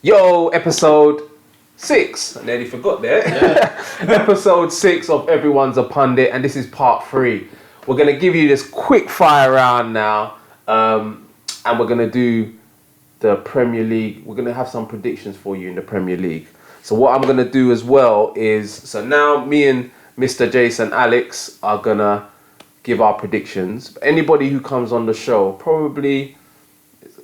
Yo, episode 6. I nearly forgot there. Yeah. Episode 6 of Everyone's a Pundit, and this is part 3. We're going to give you this quick fire round now, and we're going to do the Premier League. We're going to have some predictions for you in the Premier League. So what I'm going to do as well is, so now me and Mr. Jason, Alex, are going to give our predictions. But anybody who comes on the show, probably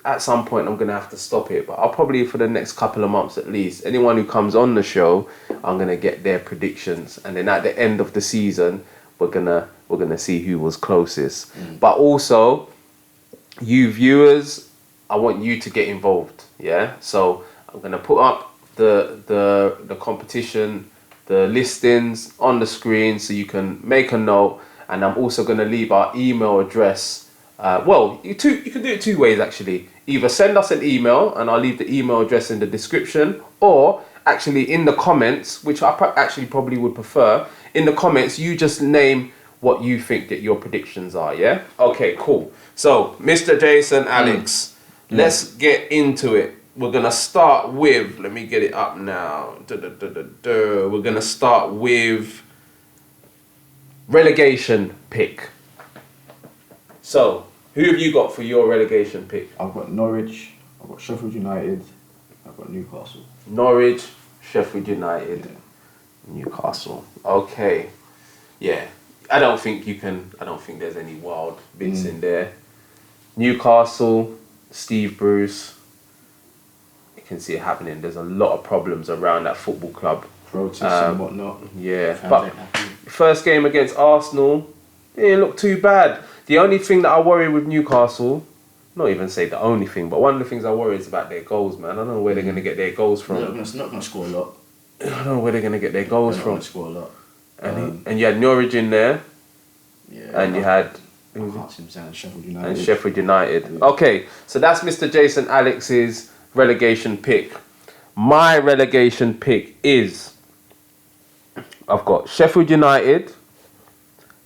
at some point I'm going to have to stop it, but I'll probably for the next couple of months at least, anyone who comes on the show, I'm going to get their predictions. And then at the end of the season, we're going to see who was closest. But also, you viewers, I want you to get involved, yeah? So I'm going to put up the competition, the listings on the screen so you can make a note, and I'm also going to leave our email address. You can do it two ways actually. Either send us an email and I'll leave the email address in the description, or actually in the comments, which I actually probably would prefer, in the comments you just name what you think that your predictions are, yeah? Okay, cool. So, Mr. Jason, Alex, let's get into it. We're going to start with, let me get it up now. We're going to start with relegation pick. So, who have you got for your relegation pick? I've got Norwich, I've got Sheffield United, I've got Newcastle. Norwich, Sheffield United, Newcastle. Okay. Yeah. I don't think there's any wild bits in there. Newcastle, Steve Bruce. You can see it happening. There's a lot of problems around that football club. Protests and whatnot. Yeah. But first game against Arsenal, it didn't look too bad. The only thing that I worry with Newcastle, not even say the only thing, but one of the things I worry is about their goals, man. I don't know where they're going to get their goals from. They're not going to score a lot. I don't know where they're going to get their goals from. They're not going to score a lot. And you had Norwich in there. Yeah. And you had Sheffield United. And Sheffield United. Yeah. Okay, so that's Mr. Jason Alex's relegation pick. My relegation pick is, I've got Sheffield United,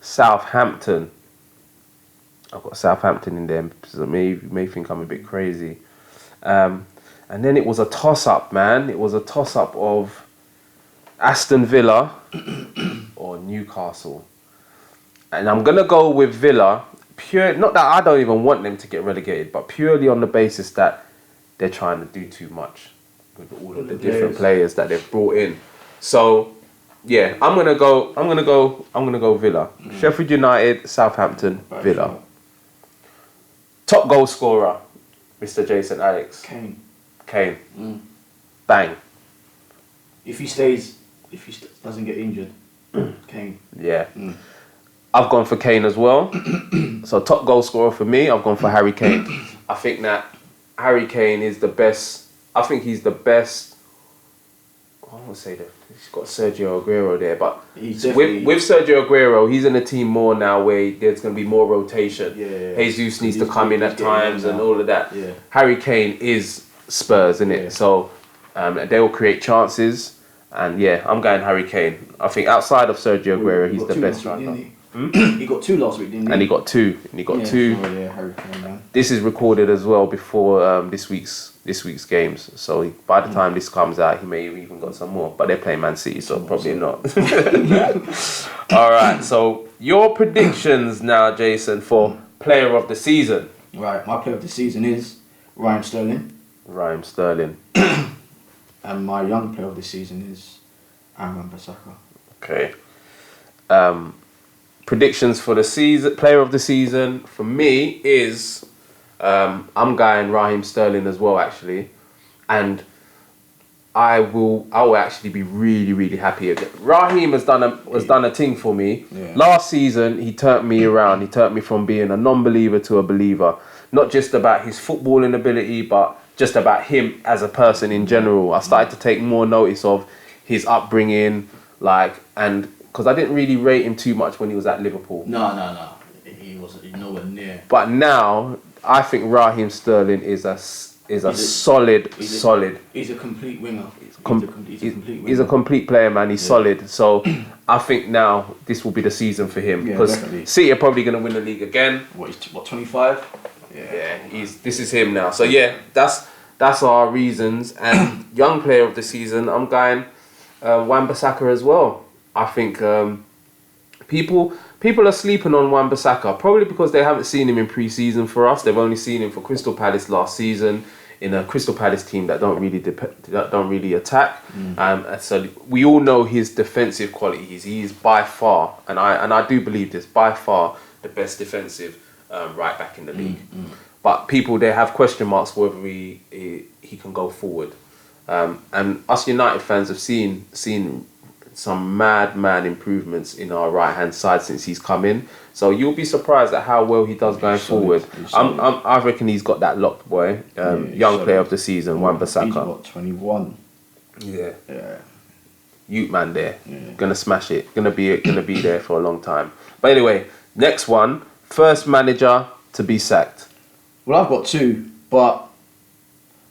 Southampton. I've got Southampton in there, so you may think I'm a bit crazy. And then it was a toss-up, man. It was a toss-up of Aston Villa or Newcastle. And I'm going to go with Villa, not that I don't even want them to get relegated, but purely on the basis that they're trying to do too much with all of the different players that they've brought in. So, yeah, I'm gonna go Villa. Sheffield United, Southampton, Villa. Top goal scorer, Mr. Jason Alex. Kane. Bang. If he doesn't get injured, Kane. Yeah. I've gone for Kane as well. So top goal scorer for me, I've gone for Harry Kane. I think that Harry Kane is the best. I think he's the best. I won't say that he's got Sergio Aguero there, but with Sergio Aguero, he's in a team more now where there's going to be more rotation. Yeah. Jesus needs to come in at times and all of that. Yeah. Harry Kane is Spurs, isn't it? Yeah. So they will create chances, and yeah, I'm going Harry Kane. I think outside of Sergio Aguero, he's the best right now. He got 2 last week, didn't he? And he got 2. Two. Oh, yeah, Harry Kane, man. This is recorded as well before this week's games. So by the time this comes out, he may have even got some more. But they're playing Man City, so probably not. All right. So your predictions now, Jason, for player of the season. Right. My player of the season is Raheem Sterling. And my young player of the season is Aaron Wan-Bissaka. Okay. Predictions for the season, player of the season for me is I'm going Raheem Sterling as well, actually, and I will actually be really, really happy. Raheem has done a thing for me. Yeah. Last season he turned me around. He turned me from being a non-believer to a believer. Not just about his footballing ability, but just about him as a person in general. I started to take more notice of his upbringing, and because I didn't really rate him too much when he was at Liverpool. No. He was nowhere near. But now, I think Raheem Sterling is a solid. He's a complete winger. He's a complete player, man. He's solid. So I think now this will be the season for him, because City are probably going to win the league again. What, 25? Yeah, this is him now. So yeah, that's that's our reasons. And young player of the season, I'm going Wan-Bissaka as well. I think people are sleeping on Wan-Bissaka, probably because they haven't seen him in pre-season for us. They've only seen him for Crystal Palace last season in a Crystal Palace team that don't really attack. So we all know his defensive qualities. He is by far, and I do believe this, by far the best defensive right back in the league. But people, they have question marks whether he can go forward. And us United fans have seen some mad improvements in our right hand side since he's come in. So you'll be surprised at how well he does going forward. I reckon he's got that locked, boy. Young player of the season, Wan-Bissaka. He's got 21. Yeah. Youth man there, gonna smash it. Gonna be there for a long time. But anyway, next one, first manager to be sacked. Well, I've got two, but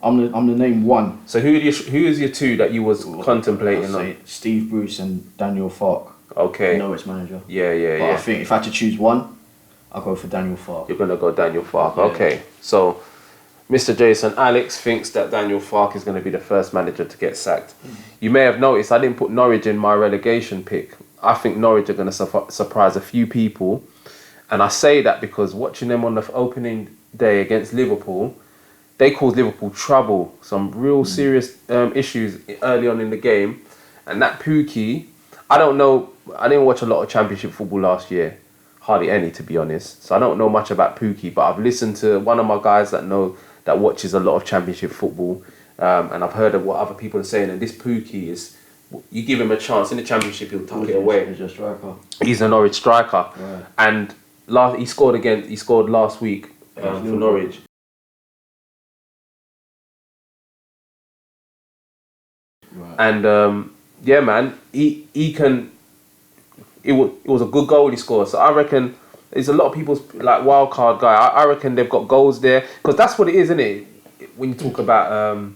I'm the name one. So who is your two that you was contemplating on? Steve Bruce and Daniel Farke. Okay. Norwich manager. Yeah. But I think if I had to choose one, I'll go for Daniel Farke. You're gonna go Daniel Farke. Yeah. Okay. So, Mr. Jason, Alex thinks that Daniel Farke is going to be the first manager to get sacked. You may have noticed I didn't put Norwich in my relegation pick. I think Norwich are going to surprise a few people, and I say that because watching them on the opening day against Liverpool, they caused Liverpool trouble, some real serious issues early on in the game. And that Pookie, I don't know, I didn't watch a lot of Championship football last year, hardly any to be honest, so I don't know much about Pookie, but I've listened to one of my guys that watches a lot of Championship football, and I've heard of what other people are saying, and this Pookie is, you give him a chance in the Championship, he'll tuck it away. He's a striker. He's a Norwich striker, right. And he scored last week for Norwich. Right. And yeah, man, he can. It was a good goal he scored. So I reckon there's a lot of people's like wild card guy. I reckon they've got goals there because that's what it is, isn't it? When you talk about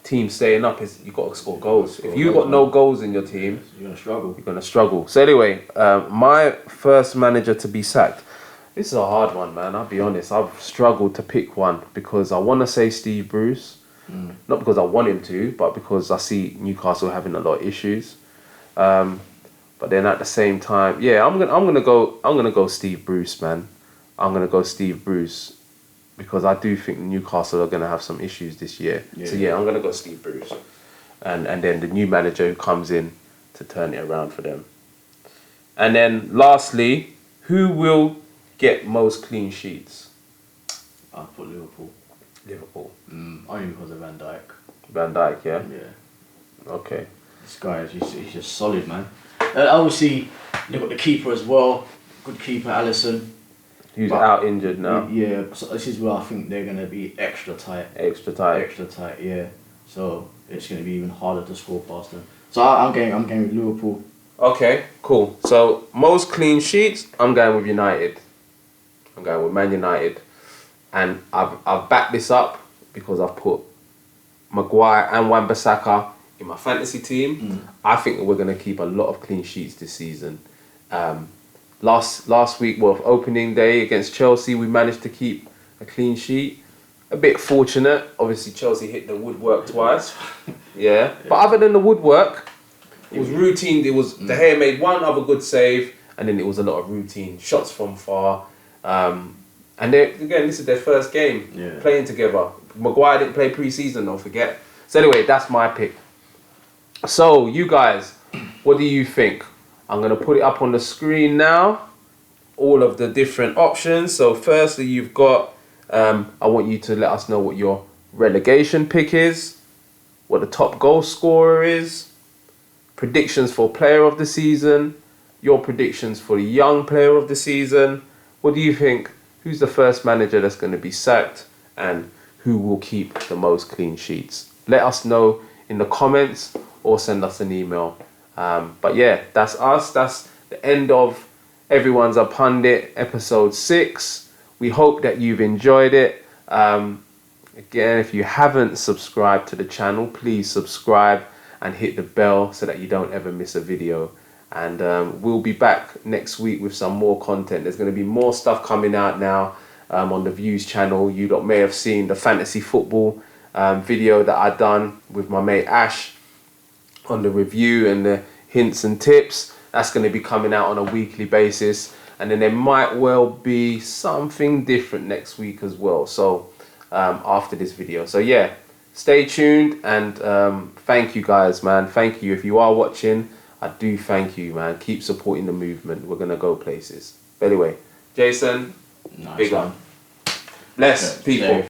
teams staying up, is you got to score goals. If you've got no goals in your team, you're gonna struggle. You're gonna struggle. So anyway, my first manager to be sacked. This is a hard one, man. I'll be honest. I've struggled to pick one because I want to say Steve Bruce. Not because I want him to, but because I see Newcastle having a lot of issues. But then at the same time, yeah, I'm gonna go Steve Bruce, man. I'm gonna go Steve Bruce because I do think Newcastle are gonna have some issues this year. Yeah. So yeah, I'm gonna go Steve Bruce, and then the new manager who comes in to turn it around for them. And then lastly, who will get most clean sheets? I'll put Liverpool. Only because of Van Dijk. Van Dijk, yeah? Yeah. Okay. This guy he's just solid, man. Obviously, they've got the keeper as well. Good keeper, Alisson. Who's out injured now. Yeah, so this is where I think they're going to be extra tight, yeah. So it's going to be even harder to score past them. So I'm going with Liverpool. Okay, cool. So most clean sheets, I'm going with United. I'm going with Man United. And I've backed this up because I've put Maguire and Wan-Bissaka in my fantasy team. I think that we're going to keep a lot of clean sheets this season. Last week, opening day against Chelsea, we managed to keep a clean sheet. A bit fortunate. Obviously, Chelsea hit the woodwork twice. Yeah. But other than the woodwork, it was routine. It was De Gea made one other good save, and then it was a lot of routine shots from far. And again, this is their first game playing together. Maguire didn't play pre-season, don't forget. So anyway, that's my pick. So you guys, what do you think? I'm going to put it up on the screen now. All of the different options. So firstly, you've got, I want you to let us know what your relegation pick is, what the top goal scorer is, predictions for player of the season, your predictions for the young player of the season. What do you think? Who's the first manager that's going to be sacked and who will keep the most clean sheets? Let us know in the comments or send us an email. But yeah, that's us. That's the end of Everyone's a Pundit episode 6. We hope that you've enjoyed it. Again, if you haven't subscribed to the channel, please subscribe and hit the bell so that you don't ever miss a video. And we'll be back next week with some more content. There's going to be more stuff coming out now on the Views channel. You lot may have seen the fantasy football video that I done with my mate Ash on the review and the hints and tips. That's going to be coming out on a weekly basis, and then there might well be something different next week as well. So after this video, so yeah, stay tuned, and thank you guys, man. Thank you if you are watching. I do thank you, man. Keep supporting the movement. We're gonna go places. But anyway, Jason, Nice big one. up. Bless people.